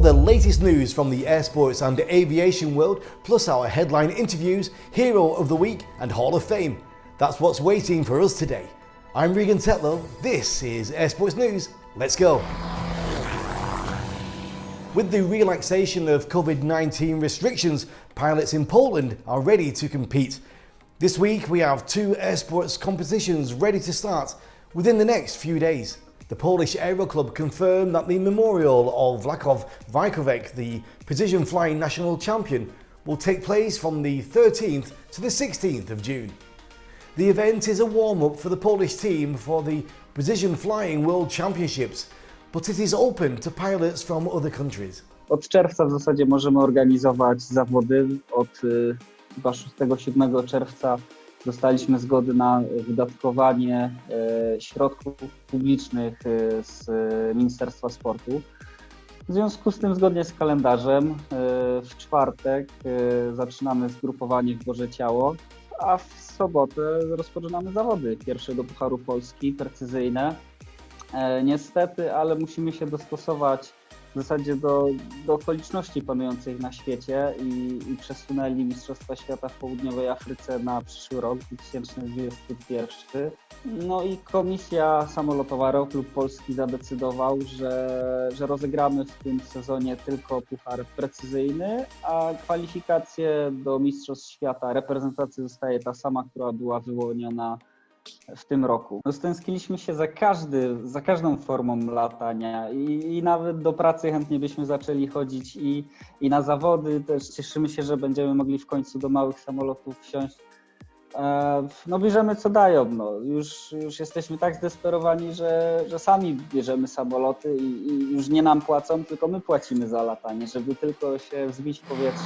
the latest news from the air sports and aviation world, plus our headline interviews, Hero of the Week and Hall of Fame. That's what's waiting for us today. I'm Regan Tetlow, this is Air Sports News, let's go. With the relaxation of COVID-19 restrictions, pilots in Poland are ready to compete. This week we have 2 air sports competitions ready to start within the next few days. The Polish Aero Club confirmed that the memorial of Wlachów Wajkowek, the precision flying national champion, will take place from the 13th to the 16th of June. The event is a warm-up for the Polish team for the Precision Flying World Championships, but it is open to pilots from other countries. Od czerwca w zasadzie możemy organizować zawody. Od chyba 6-7 czerwca dostaliśmy zgody na wydatkowanie środków publicznych z Ministerstwa Sportu. W związku z tym, zgodnie z kalendarzem, w czwartek zaczynamy zgrupowanie w Boże Ciało, a w sobotę rozpoczynamy zawody pierwszego Pucharu Polski, precyzyjne. Niestety, ale musimy się dostosować w zasadzie do okoliczności panujących na świecie i przesunęli Mistrzostwa Świata w Południowej Afryce na przyszły rok, 2021. No i Komisja Samolotowa Aeroklub Polski zadecydował, że rozegramy w tym sezonie tylko puchar precyzyjny, a kwalifikacje do Mistrzostw Świata, reprezentacja zostaje ta sama, która była wyłoniona w tym roku. Stęskniliśmy się za każdą formą latania i nawet do pracy chętnie byśmy zaczęli chodzić i na zawody. Też cieszymy się, że będziemy mogli w końcu do małych samolotów wsiąść. No bierzemy co dają. No. Już jesteśmy tak zdesperowani, że sami bierzemy samoloty i już nie nam płacą, tylko my płacimy za latanie, żeby tylko się wzbić w powietrze.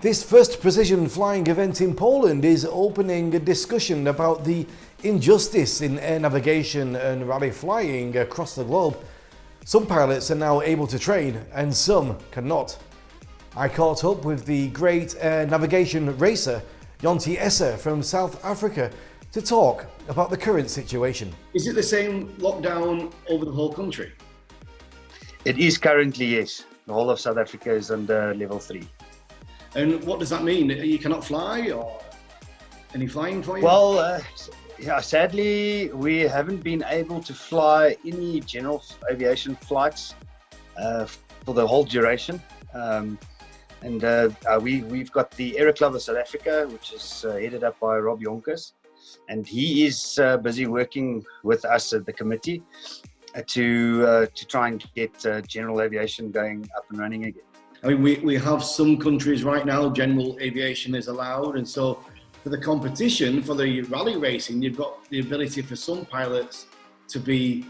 This first precision flying event in Poland is opening a discussion about the injustice in air navigation and rally flying across the globe. Some pilots are now able to train and some cannot. I caught up with the great air navigation racer Jonty Esser from South Africa to talk about the current situation. Is it the same lockdown over the whole country? It is currently, yes. The whole of South Africa is under level 3. And what does that mean? You cannot fly, or any flying for you? Well, yeah, sadly, we haven't been able to fly any general aviation flights for the whole duration. We've got the Aero Club of South Africa, which is headed up by Rob Jonkers, and he is busy working with us at the committee to try and get general aviation going up and running again. I mean, we have some countries right now, general aviation is allowed, and so for the competition, for the rally racing, you've got the ability for some pilots to be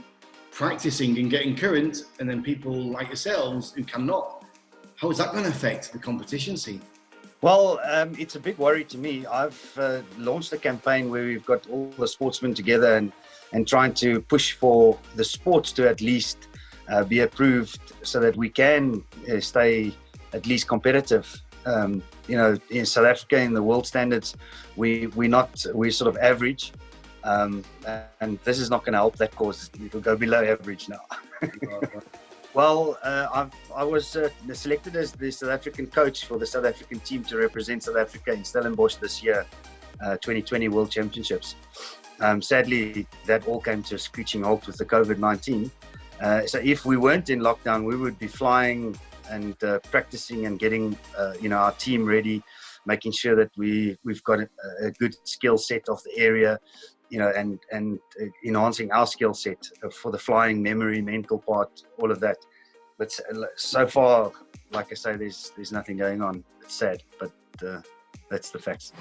practicing and getting current, and then people like yourselves who cannot. How is that going to affect the competition scene? Well, it's a big worry to me. I've launched a campaign where we've got all the sportsmen together and trying to push for the sports to at least be approved so that we can stay at least competitive. In South Africa, in the world standards, we're sort of average, and this is not going to help that cause. It'll go below average now. Well, I was selected as the South African coach for the South African team to represent South Africa in Stellenbosch this year, 2020 World Championships. Sadly, that all came to a screeching halt with the COVID-19. So if we weren't in lockdown, we would be flying and practicing and getting our team ready, making sure that we've got a good skill set of the area, and enhancing our skill set for the flying memory, mental part, all of that. But so far, like I say, there's nothing going on. It's sad, but that's the facts.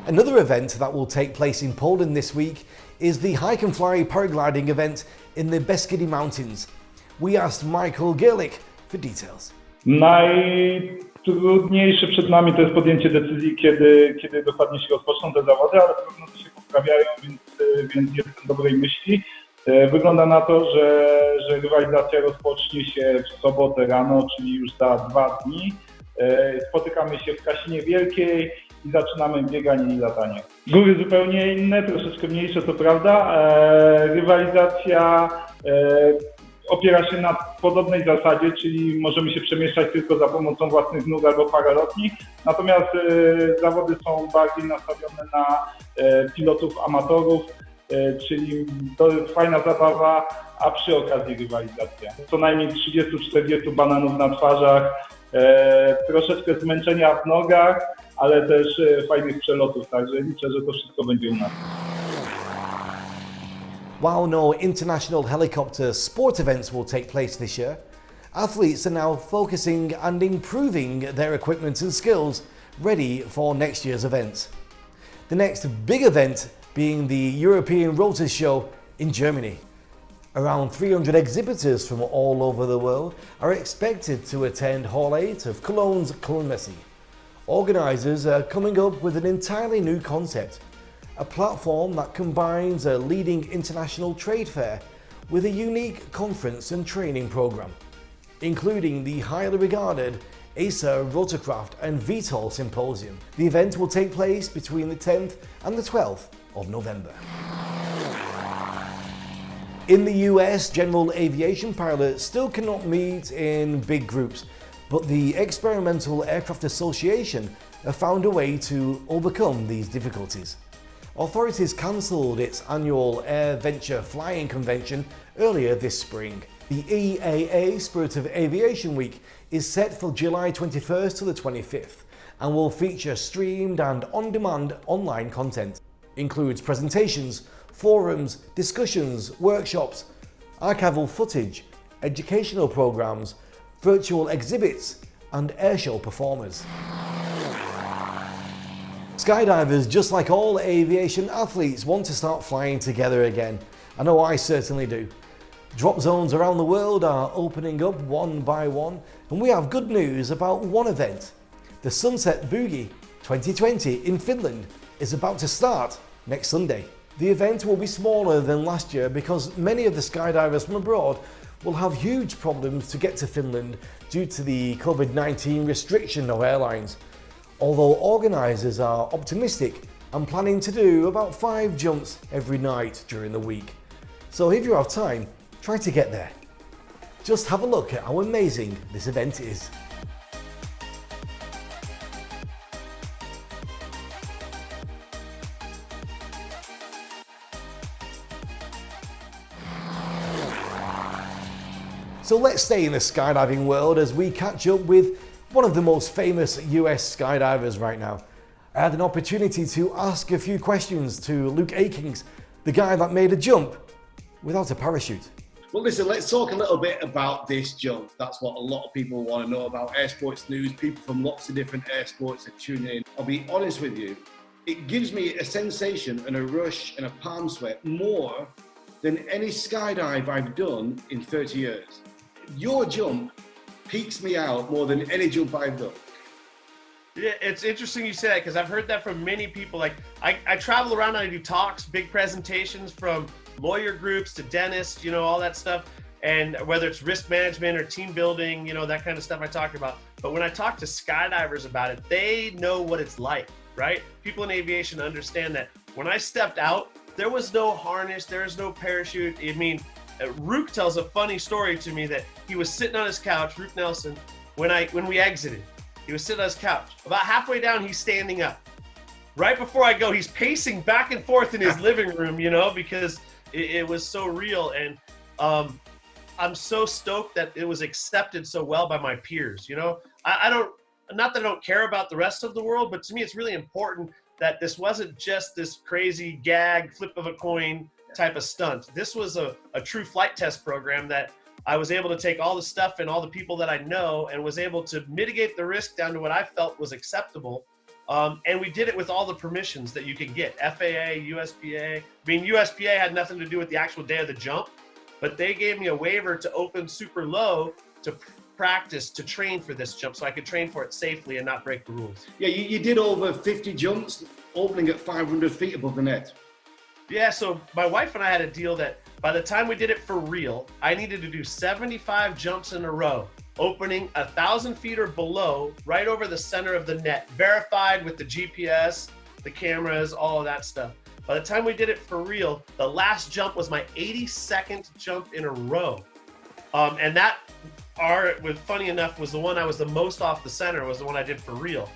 Another event that will take place in Poland this week is the Hike and Fly paragliding event in the Beskidi Mountains. We asked Michael Gerlich for details. Najtrudniejsze przed nami to jest podjęcie decyzji, kiedy dokładnie się rozpoczną te zawody, ale prognozy się poprawiają, więc jestem dobrej myśli. Wygląda na to, że rywalizacja rozpocznie się w sobotę rano, czyli już za 2 dni. Spotykamy się w Kasinie Wielkiej i zaczynamy bieganie i latanie. Góry zupełnie inne, troszeczkę mniejsze, to prawda. Rywalizacja Opiera się na podobnej zasadzie, czyli możemy się przemieszczać tylko za pomocą własnych nóg albo paralotni, natomiast zawody są bardziej nastawione na pilotów amatorów, czyli to jest fajna zabawa, a przy okazji rywalizacja. Co najmniej 30-40 bananów na twarzach, troszeczkę zmęczenia w nogach, ale też fajnych przelotów, także liczę, że to wszystko będzie u nas. While no international helicopter sport events will take place this year, athletes are now focusing and improving their equipment and skills ready for next year's events. The next big event being the European Rotor Show in Germany. Around 300 exhibitors from all over the world are expected to attend Hall 8 of Cologne's Kölnmesse. Organisers are coming up with an entirely new concept, a platform that combines a leading international trade fair with a unique conference and training programme, including the highly regarded ASA, ROTORCRAFT and VTOL Symposium. The event will take place between the 10th and the 12th of November. In the US, general aviation pilots still cannot meet in big groups, but the Experimental Aircraft Association have found a way to overcome these difficulties. Authorities cancelled its annual Air Venture Flying Convention earlier this spring. The EAA Spirit of Aviation Week is set for July 21st to the 25th and will feature streamed and on-demand online content. Includes presentations, forums, discussions, workshops, archival footage, educational programs, virtual exhibits and airshow performers. Skydivers, just like all aviation athletes, want to start flying together again. I know I certainly do. Drop zones around the world are opening up one by one, and we have good news about one event. The Sunset Boogie 2020 in Finland is about to start next Sunday. The event will be smaller than last year because many of the skydivers from abroad will have huge problems to get to Finland due to the COVID-19 restriction of airlines. Although organisers are optimistic and planning to do about 5 jumps every night during the week. So if you have time, try to get there. Just have a look at how amazing this event is. So let's stay in the skydiving world as we catch up with one of the most famous US skydivers right now. I had an opportunity to ask a few questions to Luke Akings, the guy that made a jump without a parachute. Well, listen, let's talk a little bit about this jump. That's what a lot of people want to know about air sports news. People from lots of different air sports are tuning in. I'll be honest with you, it gives me a sensation and a rush and a palm sweat more than any skydive I've done in 30 years. Your jump peaks me out more than any jump I've done. Yeah, it's interesting you say that because I've heard that from many people. Like I travel around and I do talks, big presentations from lawyer groups to dentists, you know, all that stuff. And whether it's risk management or team building, you know, that kind of stuff I talk about. But when I talk to skydivers about it, they know what it's like, right? People in aviation understand that when I stepped out, there was no harness, there was no parachute. I mean, Rook tells a funny story to me that he was sitting on his couch, Rook Nelson, when we exited. He was sitting on his couch. About halfway down, he's standing up. Right before I go, he's pacing back and forth in his living room, you know, because it was so real. And I'm so stoked that it was accepted so well by my peers, you know. I don't, not that I don't care about the rest of the world, but to me, it's really important that this wasn't just this crazy gag, flip of a coin type of stunt. This was a true flight test program that I was able to take all the stuff and all the people that I know and was able to mitigate the risk down to what I felt was acceptable. And we did it with all the permissions that you could get, FAA, USPA. I mean, USPA had nothing to do with the actual day of the jump, but they gave me a waiver to open super low to practice, to train for this jump so I could train for it safely and not break the rules. Yeah, you did over 50 jumps, opening at 500 feet above the net. Yeah, so my wife and I had a deal that by the time we did it for real, I needed to do 75 jumps in a row, opening 1,000 feet or below, right over the center of the net, verified with the GPS, the cameras, all of that stuff. By the time we did it for real, the last jump was my 82nd jump in a row. And that was funny enough, was the one I was the most off the center, was the one I did for real.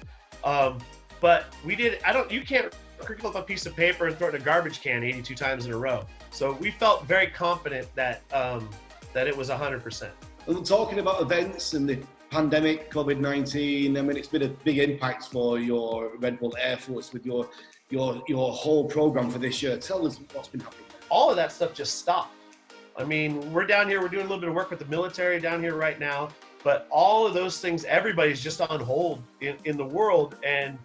But we did, you can't clip up a piece of paper and throw it in a garbage can 82 times in a row. So we felt very confident that that it was 100%. And talking about events and the pandemic, COVID-19, I mean, it's been a big impact for your Red Bull Air Force with your whole program for this year. Tell us what's been happening. All of that stuff just stopped. I mean, we're down here, we're doing a little bit of work with the military down here right now, but all of those things, everybody's just on hold in the world. And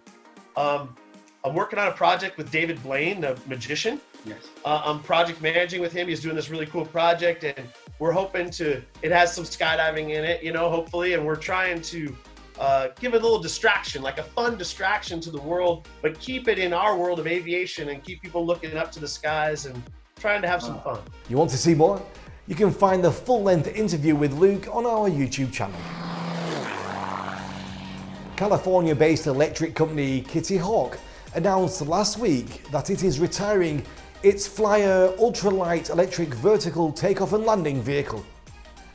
I'm working on a project with David Blaine, the magician. Yes. I'm project managing with him. He's doing this really cool project, and we're hoping it has some skydiving in it, hopefully, and we're trying to give it a little distraction, like a fun distraction to the world, but keep it in our world of aviation and keep people looking up to the skies and trying to have some fun. You want to see more? You can find the full-length interview with Luke on our YouTube channel. California-based electric company Kitty Hawk announced last week that it is retiring its Flyer ultralight electric vertical takeoff and landing vehicle.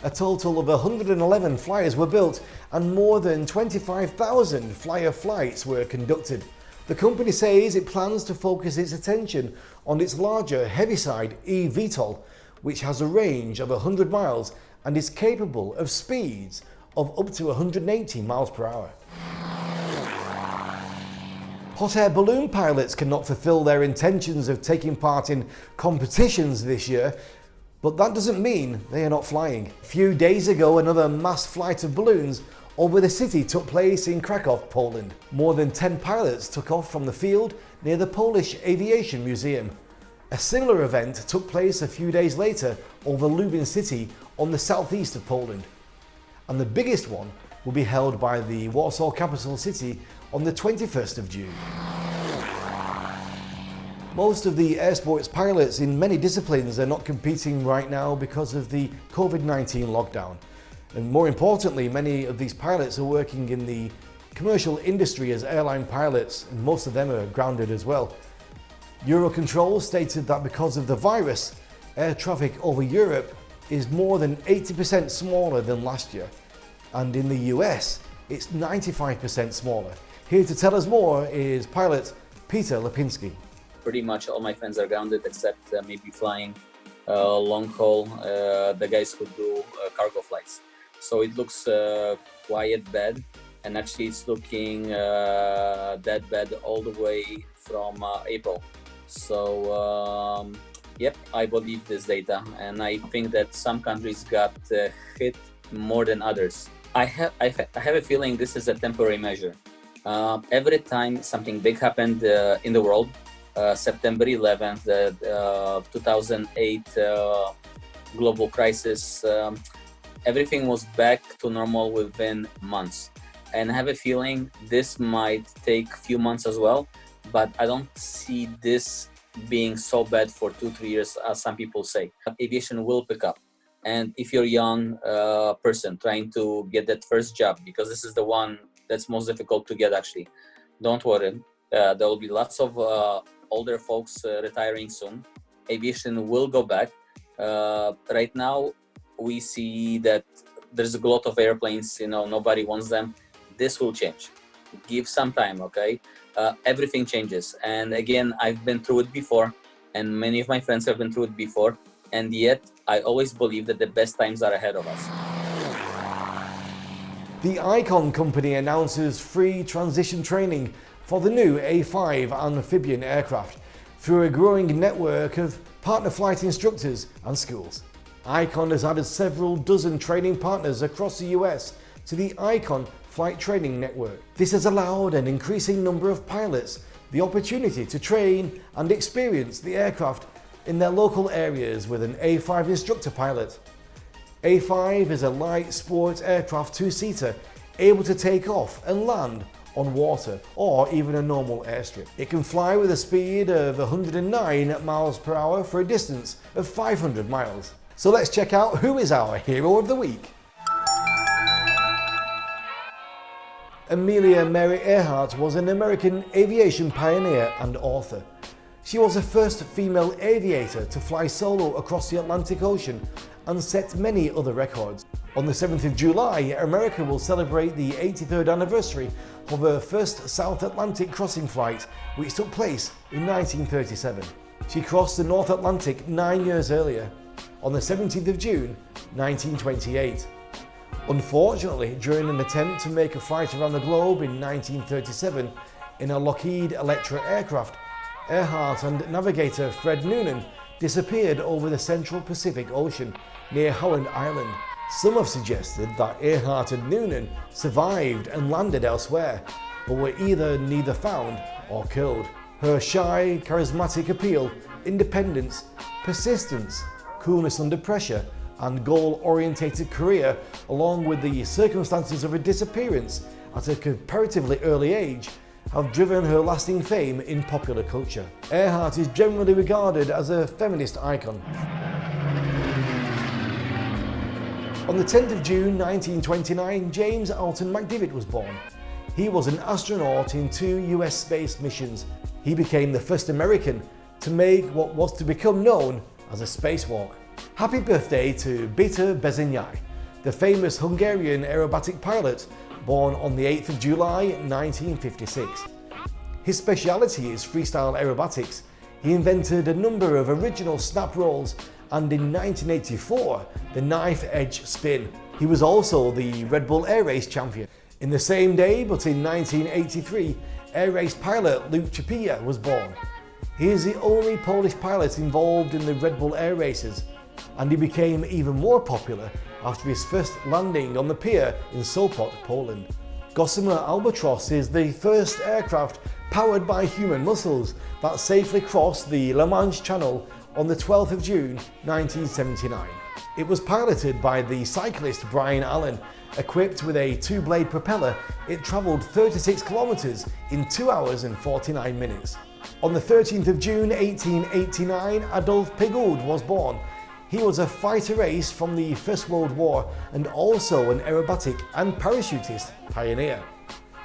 A total of 111 Flyers were built and more than 25,000 Flyer flights were conducted. The company says it plans to focus its attention on its larger Heaviside eVTOL, which has a range of 100 miles and is capable of speeds of up to 180 miles per hour. Hot air balloon pilots cannot fulfill their intentions of taking part in competitions this year, but that doesn't mean they are not flying. A few days ago, another mass flight of balloons over the city took place in Krakow, Poland. More than 10 pilots took off from the field near the Polish Aviation Museum. A similar event took place a few days later over Lublin city on the southeast of Poland. And the biggest one will be held by the Warsaw capital city on the 21st of June. Most of the air sports pilots in many disciplines are not competing right now because of the COVID-19 lockdown. And more importantly, many of these pilots are working in the commercial industry as airline pilots, and most of them are grounded as well. Eurocontrol stated that because of the virus, air traffic over Europe is more than 80% smaller than last year. And in the US, it's 95% smaller. Here to tell us more is pilot Peter Lipinski. Pretty much all my friends are grounded except maybe flying long haul, the guys who do cargo flights. So it looks quite bad, and actually it's looking that bad all the way from April. So yep, I believe this data, and I think that some countries got hit more than others. I have a feeling this is a temporary measure. Every time something big happened in the world, September 11th, the 2008 global crisis, everything was back to normal within months. And I have a feeling this might take a few months as well, but I don't see this being so bad for 2-3 years, as some people say. Aviation will pick up. And if you're a young person trying to get that first job, because this is the one that's most difficult to get actually, don't worry. There will be lots of older folks retiring soon. Aviation will go back. Right now, we see that there's a lot of airplanes, nobody wants them. This will change. Give some time, okay? Everything changes. And again, I've been through it before, and many of my friends have been through it before. And yet, I always believe that the best times are ahead of us. The Icon company announces free transition training for the new A5 amphibian aircraft through a growing network of partner flight instructors and schools. Icon has added several dozen training partners across the US to the Icon Flight Training Network. This has allowed an increasing number of pilots the opportunity to train and experience the aircraft in their local areas with an A5 instructor pilot. A5 is a light sport aircraft two-seater able to take off and land on water or even a normal airstrip. It can fly with a speed of 109 miles per hour for a distance of 500 miles. So let's check out who is our hero of the week. Amelia Mary Earhart was an American aviation pioneer and author. She was the first female aviator to fly solo across the Atlantic Ocean and set many other records. On the 7th of July, America will celebrate the 83rd anniversary of her first South Atlantic crossing flight, which took place in 1937. She crossed the North Atlantic 9 years earlier, on the 17th of June, 1928. Unfortunately, during an attempt to make a flight around the globe in 1937 in a Lockheed Electra aircraft, Earhart and navigator Fred Noonan disappeared over the central Pacific Ocean near Howland Island. Some have suggested that Earhart and Noonan survived and landed elsewhere, but were either neither found or killed. Her shy, charismatic appeal, independence, persistence, coolness under pressure, and goal-orientated career, along with the circumstances of her disappearance at a comparatively early age, have driven her lasting fame in popular culture. Earhart is generally regarded as a feminist icon. On the 10th of June 1929, James Alton McDivitt was born. He was an astronaut in 2 US space missions. He became the first American to make what was to become known as a spacewalk. Happy birthday to Peter Bezenyai, the famous Hungarian aerobatic pilot born on the 8th of July 1956. His speciality is freestyle aerobatics. He invented a number of original snap rolls and in 1984, the knife edge spin. He was also the Red Bull Air Race champion. In the same day, but in 1983, air race pilot Luke Chapia was born. He is the only Polish pilot involved in the Red Bull Air Races, and he became even more popular after his first landing on the pier in Sopot, Poland. Gossamer Albatross is the first aircraft powered by human muscles that safely crossed the La Manche Channel on the 12th of June 1979. It was piloted by the cyclist Brian Allen. Equipped with a 2-blade propeller, it travelled 36 kilometres in 2 hours and 49 minutes. On the 13th of June 1889, Adolf Piggold was born. He was a fighter ace from the First World War and also an aerobatic and parachutist pioneer.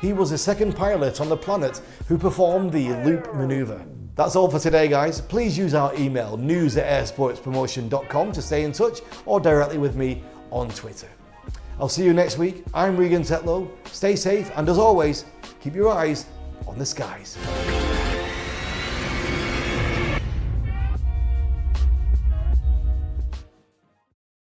He was the second pilot on the planet who performed the loop manoeuvre. That's all for today, guys. Please use our email news@airsportspromotion.com to stay in touch or directly with me on Twitter. I'll see you next week. I'm Regan Tetlow. Stay safe and as always, keep your eyes on the skies.